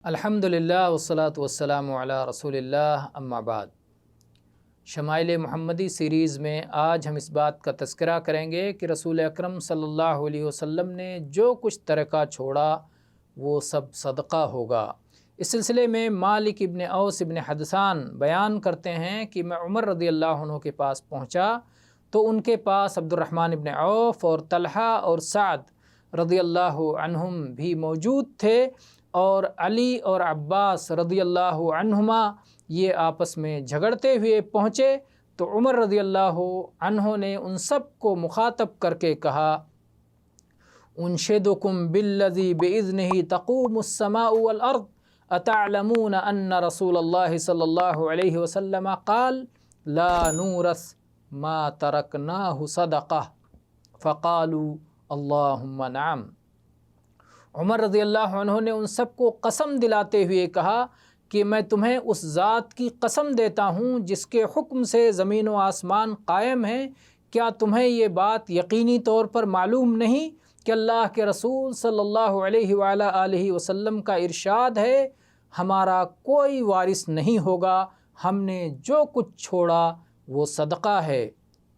الحمدللہ والصلاۃ والسلام علی رسول اللہ اما بعد۔ شمائل محمدی سیریز میں آج ہم اس بات کا تذکرہ کریں گے کہ رسول اکرم صلی اللہ علیہ وسلم نے جو کچھ ترکہ چھوڑا وہ سب صدقہ ہوگا۔ اس سلسلے میں مالک ابن اوس ابن حدثان بیان کرتے ہیں کہ میں عمر رضی اللہ عنہ کے پاس پہنچا تو ان کے پاس عبد الرحمن ابن عوف اور طلحہ اور سعد رضی اللہ عنہم بھی موجود تھے، اور علی اور عباس رضی اللہ عنہما یہ آپس میں جھگڑتے ہوئے پہنچے تو عمر رضی اللہ عنہ نے ان سب کو مخاطب کر کے کہا، انشدکم بالذی باذنہ تقوم السماء والارض اتعلمون ان رسول اللہ صلی اللہ علیہ وسلم قال لا نورث ما ترکناہ صدقہ فقالوا اللہم نعم۔ عمر رضی اللہ عنہ نے ان سب کو قسم دلاتے ہوئے کہا کہ میں تمہیں اس ذات کی قسم دیتا ہوں جس کے حکم سے زمین و آسمان قائم ہیں، کیا تمہیں یہ بات یقینی طور پر معلوم نہیں کہ اللہ کے رسول صلی اللہ علیہ وآلہ آلہ وسلم کا ارشاد ہے، ہمارا کوئی وارث نہیں ہوگا، ہم نے جو کچھ چھوڑا وہ صدقہ ہے؟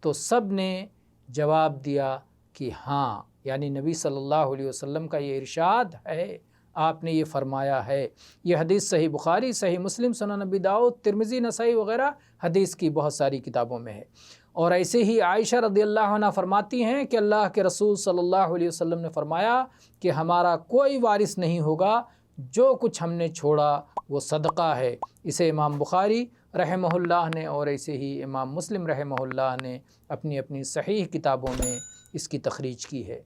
تو سب نے جواب دیا کہ ہاں، یعنی نبی صلی اللہ علیہ وسلم کا یہ ارشاد ہے، آپ نے یہ فرمایا ہے۔ یہ حدیث صحیح بخاری، صحیح مسلم، سنن نبی داؤد، ترمذی، نسائی وغیرہ حدیث کی بہت ساری کتابوں میں ہے۔ اور ایسے ہی عائشہ رضی اللہ عنہ فرماتی ہیں کہ اللہ کے رسول صلی اللہ علیہ وسلم نے فرمایا کہ ہمارا کوئی وارث نہیں ہوگا، جو کچھ ہم نے چھوڑا وہ صدقہ ہے۔ اسے امام بخاری رحمہ اللہ نے اور ایسے ہی امام مسلم رحمہ اللہ نے اپنی اپنی صحیح کتابوں میں اس کی تخریج کی ہے۔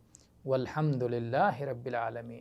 والحمد للہ رب العالمین۔